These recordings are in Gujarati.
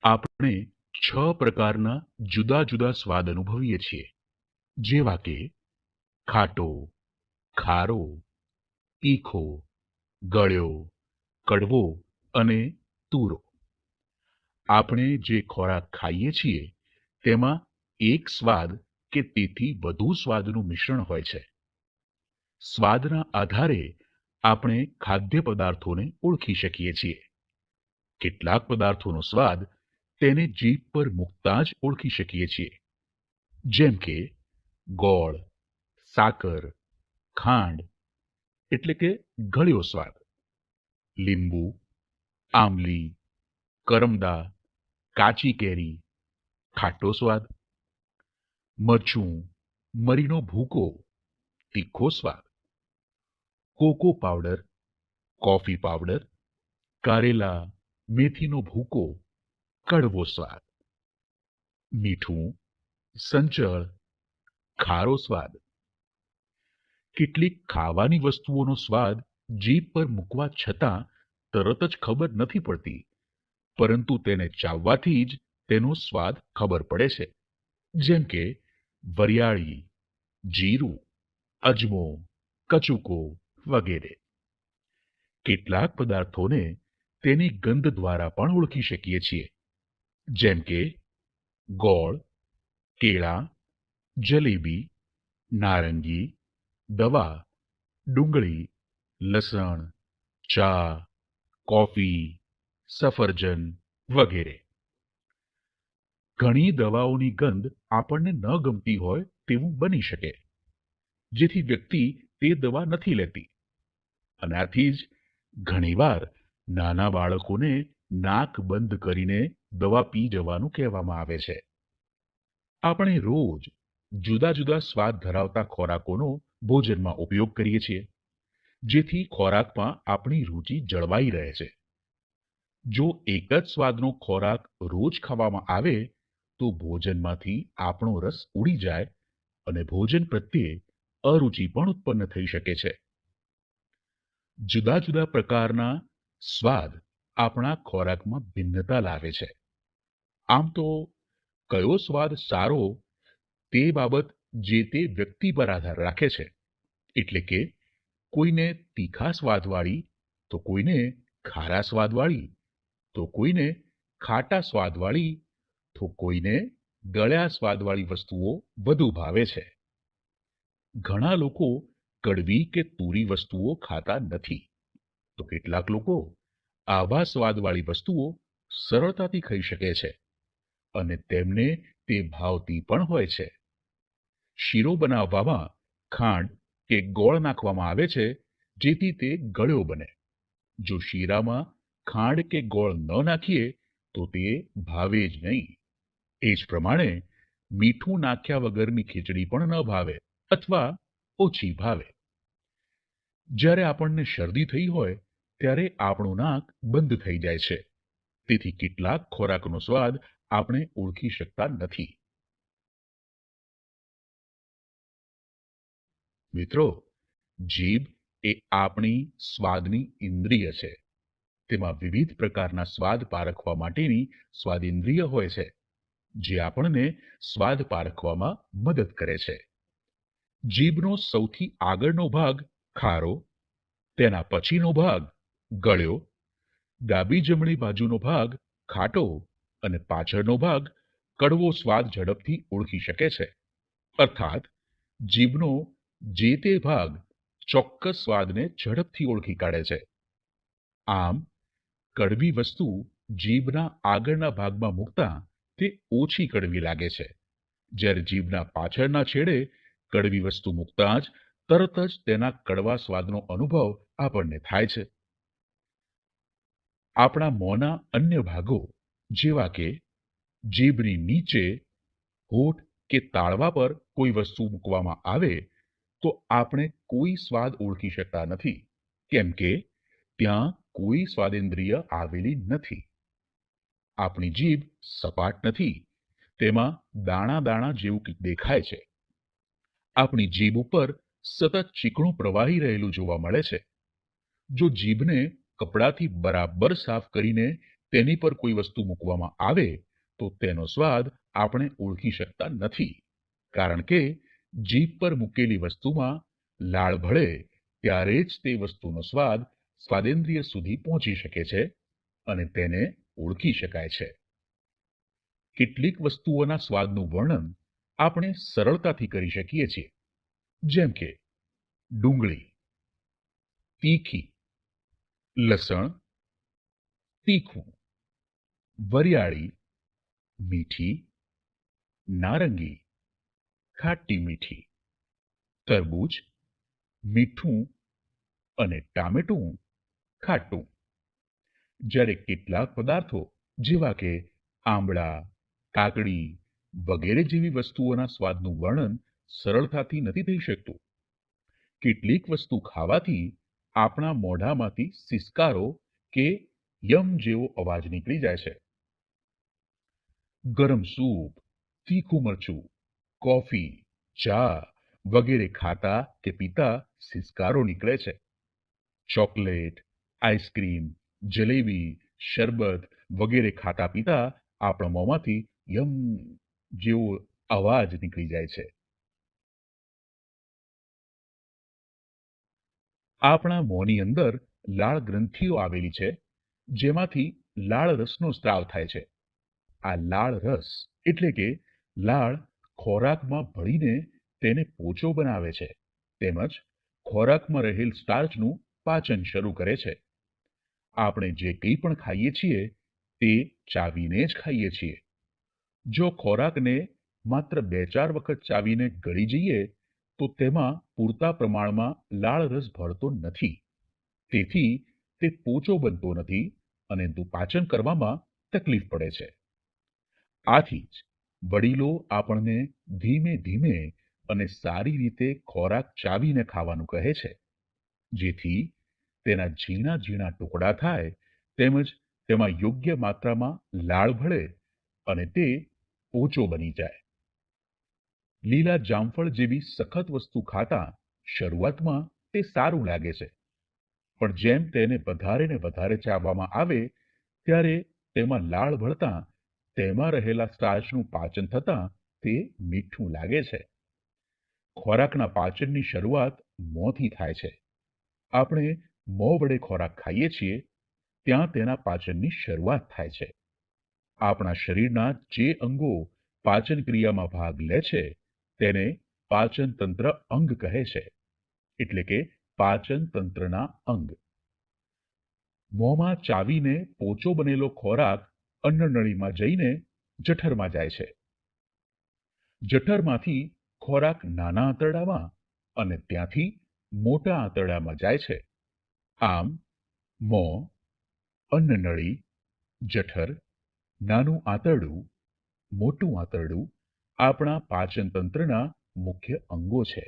આપણે 6 પ્રકારના જુદા જુદા સ્વાદ અનુભવીએ છીએ, જેવા કે ખાટો, ખારો, તીખો, ગળ્યો, કડવો અને તુરો. આપણે જે ખોરાક ખાઈએ છીએ તેમાં એક સ્વાદ કે તેથી વધુ સ્વાદનું મિશ્રણ હોય છે. સ્વાદના આધારે આપણે ખાદ્ય પદાર્થોને ઓળખી શકીએ છીએ. કેટલાક પદાર્થોનો સ્વાદ તેને જીભ પર મૂકતા જ ઓળખી શકીએ છીએ, જેમ કે ગોળ, સાકર, ખાંડ એટલે કે ગળ્યો સ્વાદ, લીંબુ, આમલી, કરમદા, કાચી કેરી, ખાટો સ્વાદ, મરચું, મરીનો ભૂકો, તીખો સ્વાદ, કોકો પાવડર, કોફી પાવડર, કારેલા, મેથીનો ભૂકો, કડવો સ્વાદ, મીઠું, સંચળ, ખારો સ્વાદ. કેટલીક ખાવાની વસ્તુઓનો સ્વાદ જીભ પર મૂકવા છતાં તરત જ ખબર નથી પડતી, પરંતુ તેને ચાવવાથી જ તેનો સ્વાદ ખબર પડે છે, જેમ કે વરિયાળી, જીરું, અજમો, કચુકો વગેરે. કેટલાક પદાર્થોને તેની ગંધ દ્વારા પણ ઓળખી શકીએ છીએ, જેમ કે ગોળ, કેળા, જલેબી, નારંગી, દવા, ડુંગળી, લસણ, ચા, કોફી, સફરજન વગેરે. ઘણી દવાઓની ગંધ આપણને ન ગમતી હોય તેવું બની શકે, જેથી વ્યક્તિ તે દવા નથી લેતી. અને આથી જ ઘણીવાર નાના બાળકોને નાક બંધ કરીને દવા પી જવાનું કહેવામાં આવે છે. આપણે રોજ જુદા જુદા સ્વાદ ધરાવતા ખોરાકોનો ભોજનમાં ઉપયોગ કરીએ છીએ, જેથી ખોરાકમાં આપણી રુચિ જળવાઈ રહે છે. જો એક જ સ્વાદનો ખોરાક રોજ ખાવામાં આવે તો ભોજનમાંથી આપણો રસ ઉડી જાય અને ભોજન પ્રત્યે અરુચિ પણ ઉત્પન્ન થઈ શકે છે. જુદા જુદા પ્રકારના સ્વાદ આપણા ખોરાકમાં ભિન્નતા લાવે છે. આમ તો કયો સ્વાદ સારો તે બાબત જે તે વ્યક્તિ પર આધાર રાખે છે. એટલે કે કોઈને તીખા સ્વાદવાળી તો કોઈને ખારા સ્વાદવાળી, તો કોઈને ખાટા સ્વાદવાળી, તો કોઈને ગળ્યા સ્વાદવાળી વસ્તુઓ વધુ ભાવે છે. ઘણા લોકો કડવી કે તુરી વસ્તુઓ ખાતા નથી, તો કેટલાક લોકો આવા સ્વાદવાળી વસ્તુઓ સરળતાથી ખાઈ શકે છે અને તેમને તે ભાવતી પણ હોય છે. શીરો બનાવવામાં ખાંડ કે ગોળ નાખવામાં આવે છે, જેથી તે ગળ્યો બને. જો શીરામાં ખાંડ કે ગોળ ન નાખીએ તો તે ભાવે જ નહીં. એ જ પ્રમાણે મીઠું નાખ્યા વગરની ખીચડી પણ ન ભાવે અથવા ઓછી ભાવે. જ્યારે આપણને શરદી થઈ હોય ત્યારે આપણું નાક બંધ થઈ જાય છે, તેથી કેટલાક ખોરાકનો સ્વાદ આપણે ઓળખી શકતા નથી. મિત્રો, જીભ એ આપણી સ્વાદની ઇન્દ્રિય છે. તેમાં વિવિધ પ્રકારના સ્વાદ પારખવા માટેની સ્વાદેન્દ્રિય હોય છે, જે આપણને સ્વાદ પારખવામાં મદદ કરે છે. જીભનો સૌથી આગળનો ભાગ ખારો, તેના પછીનો ભાગ ગળ્યો, ડાબી જમણી બાજુનો ભાગ ખાટો અને પાછળનો ભાગ કડવો સ્વાદ ઝડપથી ઓળખી શકે છે. અર્થાત જીભનો જે તે ભાગ ચોક્કસ સ્વાદને ઝડપથી ઓળખી કાઢે છે. આમ કડવી વસ્તુ જીભના આગળના ભાગમાં મૂકતા તે ઓછી કડવી લાગે છે, જ્યારે જીભના પાછળના છેડે કડવી વસ્તુ મૂકતા જ તરત જ તેના કડવા સ્વાદનો અનુભવ આપણને થાય છે. આપણા મોંના અન્ય ભાગો જેવા કે જીભની નીચે, હોઠ કે તાળવા પર કોઈ વસ્તુ મૂકવામાં આવે તો આપણે કોઈ સ્વાદ ઓળખી શકતા નથી, કેમ કે ત્યાં કોઈ સ્વાદેન્દ્રિય આવેલી નથી. આપણી જીભ સપાટ નથી, તેમાં દાણા દાણા જેવું કંઈક દેખાય છે. આપણી જીભ ઉપર સતત ચીકણું પ્રવાહી રહેલું જોવા મળે છે. જો જીભને કપડાથી બરાબર સાફ કરીને તેની પર કોઈ વસ્તુ મૂકવામાં આવે તો તેનો સ્વાદ આપણે ઓળખી શકતા નથી, કારણ કે જીભ પર મૂકેલી વસ્તુમાં લાળ ભળે ત્યારે જ તે વસ્તુનો સ્વાદ સ્વાદેન્દ્રિય સુધી પહોંચી શકે છે અને તેને ઓળખી શકાય છે. કેટલીક વસ્તુઓના સ્વાદનું વર્ણન આપણે સરળતાથી કરી શકીએ છીએ, જેમ કે ડુંગળી તીખી, લસણ તીખું, વરિયાળી મીઠી, નારંગી ખાટી મીઠી, તરબૂચ મીઠું અને ટામેટું ખાટું. જ્યારે કેટલાક પદાર્થો જેવા કે આંબળા, કાકડી વગેરે જેવી વસ્તુઓના સ્વાદનું વર્ણન સરળતાથી નથી થઈ શકતું. કેટલીક વસ્તુ ખાવાથી આપણા મોઢામાંથી સિસકારો કે યમ જેવો અવાજ નીકળી જાય છે. ગરમ સૂપ, તીખું મરચું, કોફી, ચા વગેરે ખાતા કે પીતા સિસકારો નીકળે છે. ચોકલેટ, આઈસ્ક્રીમ, જલેબી, શરબત વગેરે ખાતા પીતા આપણા મોંમાંથી યમ જેવો અવાજ નીકળી જાય છે. આપણા મોંની અંદર લાળ ગ્રંથિઓ આવેલી છે, જેમાંથી લાળ રસનો સ્ત્રાવ થાય છે. આ લાળ રસ એટલે કે લાળ ખોરાકમાં ભળીને તેને પોચો બનાવે છે, તેમજ ખોરાકમાં રહેલ સ્ટાર્ચનું પાચન શરૂ કરે છે. આપણે જે કંઈ પણ ખાઈએ છીએ તે ચાવીને જ ખાઈએ છીએ. જો ખોરાકને માત્ર 2-4 વખત ચાવીને ગળી જઈએ તો તેમાં પૂરતા પ્રમાણમાં લાળ રસ ભળતો નથી. તેથી તે પોચો બનતો નથી અને પાચન કરવામાં તકલીફ પડે છે. આથી જ વડીલો આપણને ધીમે ધીમે અને સારી રીતે ખોરાક ચાવીને ખાવાનું કહે છે, જેથી તેના ઝીણા ઝીણા ટુકડા થાય તેમજ તેમાં યોગ્ય માત્રામાં લાળ ભળે અને તે પોચો બની જાય. લીલા જામફળ જેવી સખત વસ્તુ ખાતા શરૂઆતમાં તે સારું લાગે છે, પણ જેમ તેને વધારે ને વધારે ચાવવામાં આવે ત્યારે તેમાં લાળ ભળતા તેમાં રહેલા સ્ટાર્ચનું પાચન થતાં તે મીઠું લાગે છે. ખોરાકના પાચનની શરૂઆત મોંથી થાય છે. આપણે મોં વડે ખોરાક ખાઈએ છીએ ત્યાં તેના પાચનની શરૂઆત થાય છે. આપણા શરીરના જે અંગો પાચન ક્રિયામાં ભાગ લે છે તેને પાચન તંત્ર અંગ કહે છે, એટલે કે પાચન તંત્રના અંગ. મોંમાં ચાવીને પોચો બનેલો ખોરાક અન્નનળીમાં જઈને જઠરમાં જાય છે. જઠરમાંથી ખોરાક નાના આંતરડામાં અને ત્યાંથી મોટા આંતરડામાં જાય છે. આમ મોં, અન્નનળી, જઠર, નાનું આંતરડું, મોટું આંતરડું આપણા પાચન તંત્રના મુખ્ય અંગો છે.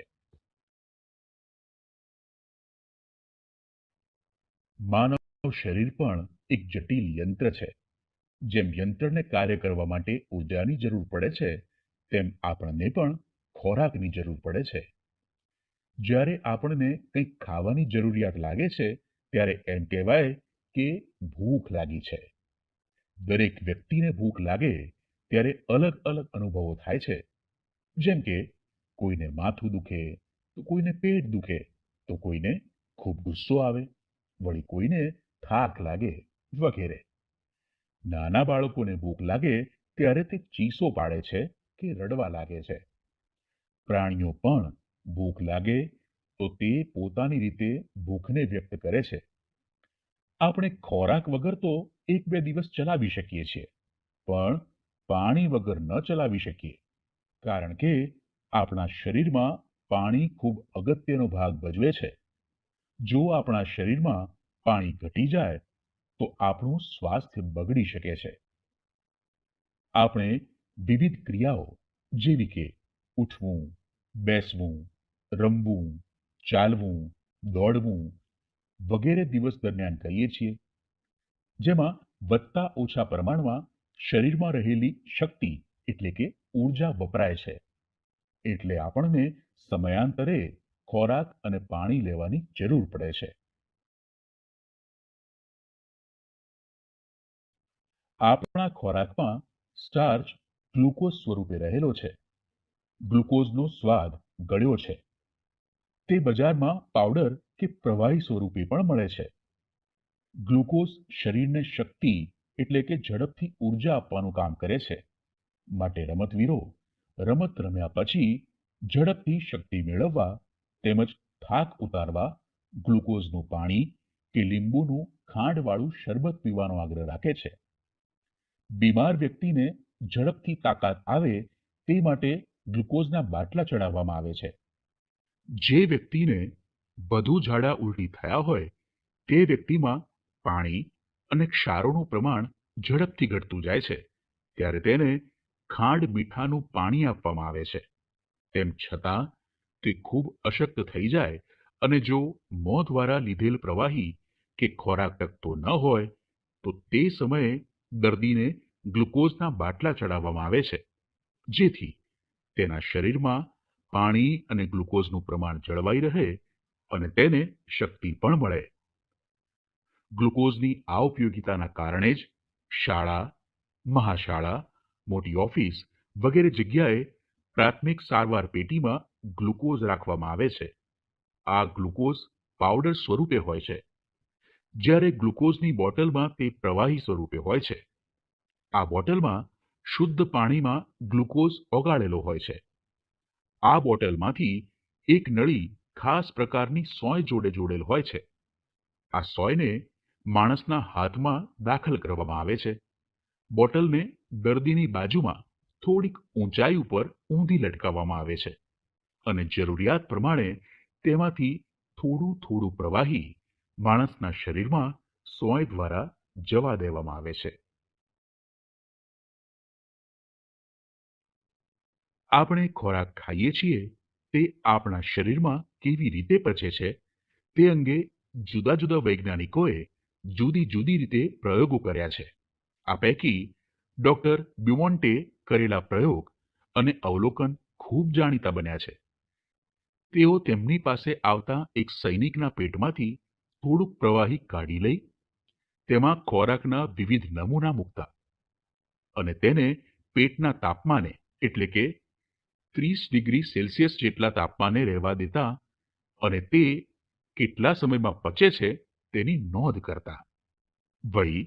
માનવ શરીર પણ એક જટિલ યંત્ર છે. જેમ યંત્રને કાર્ય કરવા માટે ઉર્જાની જરૂર પડે છે, તેમ આપણને પણ ખોરાકની જરૂર પડે છે. જ્યારે આપણને કંઈક ખાવાની જરૂરિયાત લાગે છે ત્યારે એમ કહેવાય કે ભૂખ લાગી છે. દરેક વ્યક્તિને ભૂખ લાગે ત્યારે અલગ અલગ અનુભવો થાય છે. જેમ કે કોઈને માથું દુખે તો કોઈને પેટ દુખે તો કોઈને ખૂબ ગુસ્સો આવે, વળી કોઈને થાક લાગે વગેરે. નાના બાળકોને ભૂખ લાગે ત્યારે તે ચીસો પાડે છે કે રડવા લાગે છે. પ્રાણીઓ પણ ભૂખ લાગે તો તે પોતાની રીતે ભૂખને વ્યક્ત કરે છે. આપણે ખોરાક વગર તો 1-2 દિવસ ચલાવી શકીએ છીએ, પણ પાણી વગર ન ચલાવી શકીએ, કારણ કે આપણા શરીરમાં પાણી ખૂબ અગત્યનો ભાગ ભજવે છે. જો આપણા શરીરમાં પાણી ઘટી જાય તો આપણું સ્વાસ્થ્ય બગડી શકે છે. આપણે વિવિધ ક્રિયાઓ જેવી કે ઉઠવું, બેસવું, રમવું, ચાલવું, દોડવું વગેરે દિવસ દરમિયાન કરીએ છીએ, જેમાં વધતા ઓછા પ્રમાણમાં શરીરમાં રહેલી શક્તિ એટલે કે ઊર્જા વપરાય છે. એટલે આપણને સમયાંતરે ખોરાક અને પાણી લેવાની જરૂર પડે છે. આપણા ખોરાકમાં સ્ટાર્ચ ગ્લુકોઝ સ્વરૂપે રહેલો છે. ગ્લુકોઝનો સ્વાદ ગળ્યો છે. તે બજારમાં પાવડર કે પ્રવાહી સ્વરૂપે પણ મળે છે. ગ્લુકોઝ શરીરને શક્તિ એટલે કે ઝડપથી ઊર્જા આપવાનું કામ કરે છે. માટે રમતવીરો રમત રમ્યા પછી ઝડપથી શક્તિ મેળવવા તેમજ થાક ઉતારવા ગ્લુકોઝનું પાણી કે લીંબુનું ખાંડવાળું શરબત પીવાનો આગ્રહ રાખે છે. બીમાર વ્યક્તિને ઝડપથી તાકાત આવે તે માટે ગ્લુકોઝના બાટલા ચડાવવામાં આવે છે. જે વ્યક્તિને વધુ ઝાડા ઉલટી થયા હોય તે વ્યક્તિમાં પાણી અને ક્ષારોનું પ્રમાણ ઝડપથી ઘટતું જાય છે, ત્યારે તેને ખાંડ મીઠાનું પાણી આપવામાં આવે છે. તેમ છતાં તે ખૂબ અશક્ત થઈ જાય અને જો મોં દ્વારા લીધેલ પ્રવાહી કે ખોરાક ટકતો ન હોય તો તે સમયે દર્દીને ગ્લુકોઝના બાટલા ચડાવવામાં આવે છે, જેથી તેના શરીરમાં પાણી અને ગ્લુકોઝનું પ્રમાણ જળવાઈ રહે અને તેને શક્તિ પણ મળે. ગ્લુકોઝની આ ઉપયોગિતાના કારણે જ શાળા, મહાશાળા, મોટી ઓફિસ વગેરે જગ્યાએ પ્રાથમિક સારવાર પેટીમાં ગ્લુકોઝ રાખવામાં આવે છે. આ ગ્લુકોઝ પાવડર સ્વરૂપે હોય છે, જ્યારે ગ્લુકોઝની બોટલમાં તે પ્રવાહી સ્વરૂપે હોય છે. આ બોટલમાં શુદ્ધ પાણીમાં ગ્લુકોઝ ઓગાળેલો હોય છે. આ બોટલમાંથી એક નળી ખાસ પ્રકારની સોય જોડે જોડેલ હોય છે. આ સોયને માણસના હાથમાં દાખલ કરવામાં આવે છે. બોટલને દર્દીની બાજુમાં થોડીક ઊંચાઈ ઉપર ઊંધી લટકાવવામાં આવે છે અને જરૂરિયાત પ્રમાણે તેમાંથી થોડું થોડું પ્રવાહી માણસના શરીરમાં સોય દ્વારા જવા દેવામાં આવે છે. આપણે ખોરાક ખાઈએ છીએ તે આપણા શરીરમાં કેવી રીતે પચે છે તે અંગે જુદા જુદા વૈજ્ઞાનિકોએ જુદી જુદી રીતે પ્રયોગો કર્યા છે. આ પૈકી ડોક્ટર બ્યુમોન્ટે કરેલા પ્રયોગ અને અવલોકન ખૂબ જાણીતા બન્યા છે. તેઓ તેમની પાસે આવતા એક સૈનિકના પેટમાંથી થોડુંક પ્રવાહી કાઢી લઈ તેમાં ખોરાકના વિવિધ નમૂના મૂકતા અને તેને પેટના તાપમાને એટલે કે 30 ડિગ્રી સેલ્સિયસ જેટલા તાપમાને રહેવા દેતા અને તે કેટલા સમયમાં પચે છે તેની નોંધ કરતા. વળી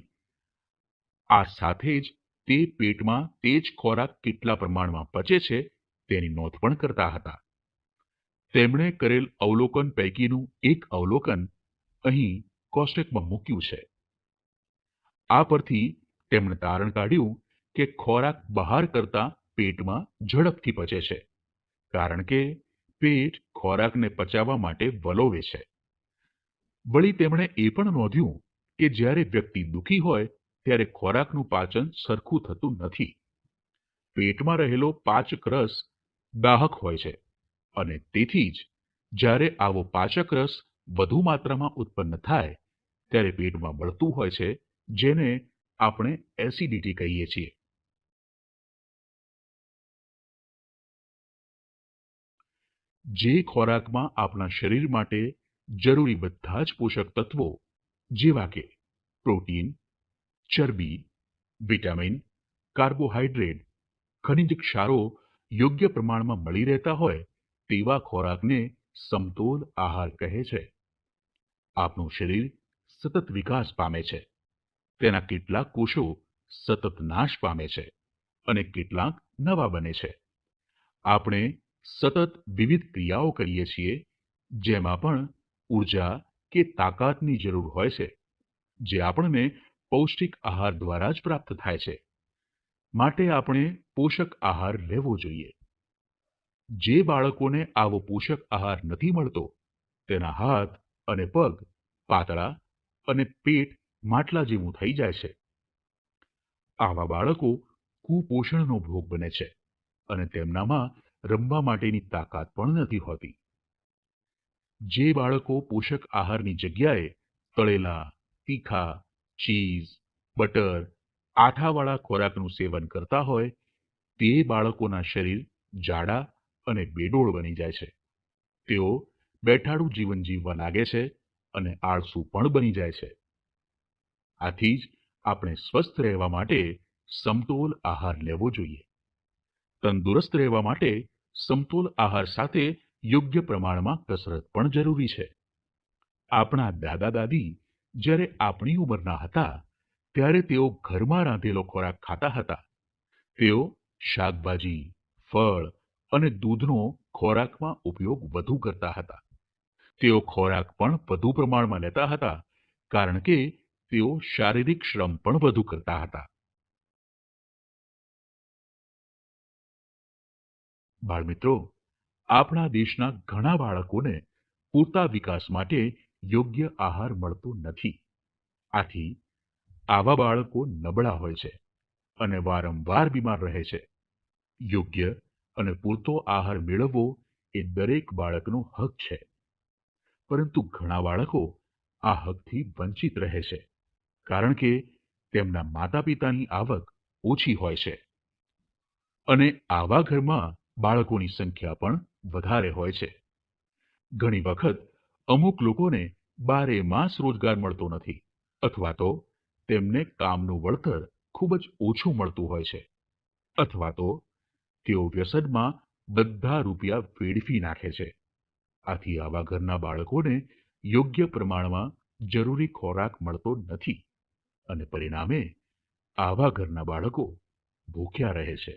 આ સાથે જ તે પેટમાં તે જ ખોરાક કેટલા પ્રમાણમાં પચે છે તેની નોંધ પણ કરતા હતા. તેમણે કરેલ અવલોકન પૈકીનું એક અવલોકન અહીં કોષ્ટકમાં મૂક્યું છે. આ પરથી તેમણે તારણ કાઢ્યું કે ખોરાક બહાર કરતા પેટમાં ઝડપથી પચે છે, કારણ કે પેટ ખોરાકને પચાવવા માટે વલોવે છે. વળી તેમણે એ પણ નોંધ્યું કે જ્યારે વ્યક્તિ દુઃખી હોય ત્યારે ખોરાકનું પાચન સરખું થતું નથી. પેટમાં રહેલો પાચક રસ દાહક હોય છે અને તેથી જ જ્યારે આવો પાચક રસ વધુ માત્રામાં ઉત્પન્ન થાય ત્યારે પેટમાં બળતું હોય છે, જેને આપણે એસિડિટી કહીએ છીએ. જે ખોરાકમાં આપણા શરીર માટે જરૂરી બધા જ પોષક તત્વો જેવા કે પ્રોટીન, ચરબી, વિટામિન, કાર્બોહાઈડ્રેટ, ખનિજ ક્ષારો યોગ્ય પ્રમાણમાં મળી રહેતા હોય તેવા ખોરાકને સમતોલ આહાર કહે છે. આપણું શરીર સતત વિકાસ પામે છે. તેના કેટલાક કોષો સતત નાશ પામે છે અને કેટલાક નવા બને છે. આપણે સતત વિવિધ ક્રિયાઓ કરીએ છીએ, જેમાં પણ ઊર્જા કે તાકાતની જરૂર હોય છે, જે આપણને પૌષ્ટિક આહાર દ્વારા જ પ્રાપ્ત થાય છે. માટે આપણે પોષક આહાર લેવો જોઈએ. જે બાળકોને આવો પોષક આહાર નથી મળતો તેના હાથ અને પગ પાતળા અને પેટ માટલા જેવું થઈ જાય છે. આવા બાળકો કુપોષણનો ભોગ બને છે અને તેમનામાં રમવા માટેની તાકાત પણ નથી હોતી. જે બાળકો પોષક આહારની જગ્યાએ તળેલા, તીખા, ચીઝ, બટર, આથાવાળા ખોરાકનું સેવન કરતા હોય તે બાળકોના શરીર જાડા અને બેડોળ બની જાય છે. તેઓ બેઠાડું જીવન જીવવા લાગે છે અને આળસુ પણ બની જાય છે. આથી જ આપણે સ્વસ્થ રહેવા માટે સમતોલ આહાર લેવો જોઈએ. તંદુરસ્ત રહેવા માટે સમતોલ આહાર સાથે યોગ્ય પ્રમાણમાં કસરત પણ જરૂરી છે. આપણા દાદા દાદી જ્યારે આપણી ઉંમરના હતા ત્યારે તેઓ ઘરમાં રાંધેલો ખોરાક ખાતા હતા. તેઓ શાકભાજી, ફળ અને દૂધનો ખોરાકમાં ઉપયોગ વધુ કરતા હતા. તેઓ ખોરાક પણ વધુ પ્રમાણમાં લેતા હતા કારણ કે તેઓ શારીરિક શ્રમ પણ વધુ કરતા હતા. બાળમિત્રો, આપણા દેશના ઘણા બાળકોને પૂરતા વિકાસ માટે યોગ્ય આહાર મળતો નથી. આથી આવા બાળકો નબળા હોય છે અને વારંવાર બીમાર રહે છે. યોગ્ય અને પૂરતો આહાર મેળવવો એ દરેક બાળકનો હક છે. પરંતુ ઘણા બાળકો આ હકથી વંચિત રહે છે કારણ કે તેમના માતા-પિતાની આવક ઓછી હોય છે અને આવા ઘરમાં બાળકોની સંખ્યા પણ વધારે હોય છે. ઘણી વખત અમુક લોકોને બારેમાસ રોજગાર મળતો નથી અથવા તો તેમને કામનું વળતર ખૂબ જ ઓછું મળતું હોય છે અથવા તો તેઓ વ્યસનમાં બધા રૂપિયા વેડફી નાખે છે. આથી આવા ઘરના બાળકોને યોગ્ય પ્રમાણમાં જરૂરી ખોરાક મળતો નથી અને પરિણામે આવા ઘરના બાળકો ભૂખ્યા રહે છે.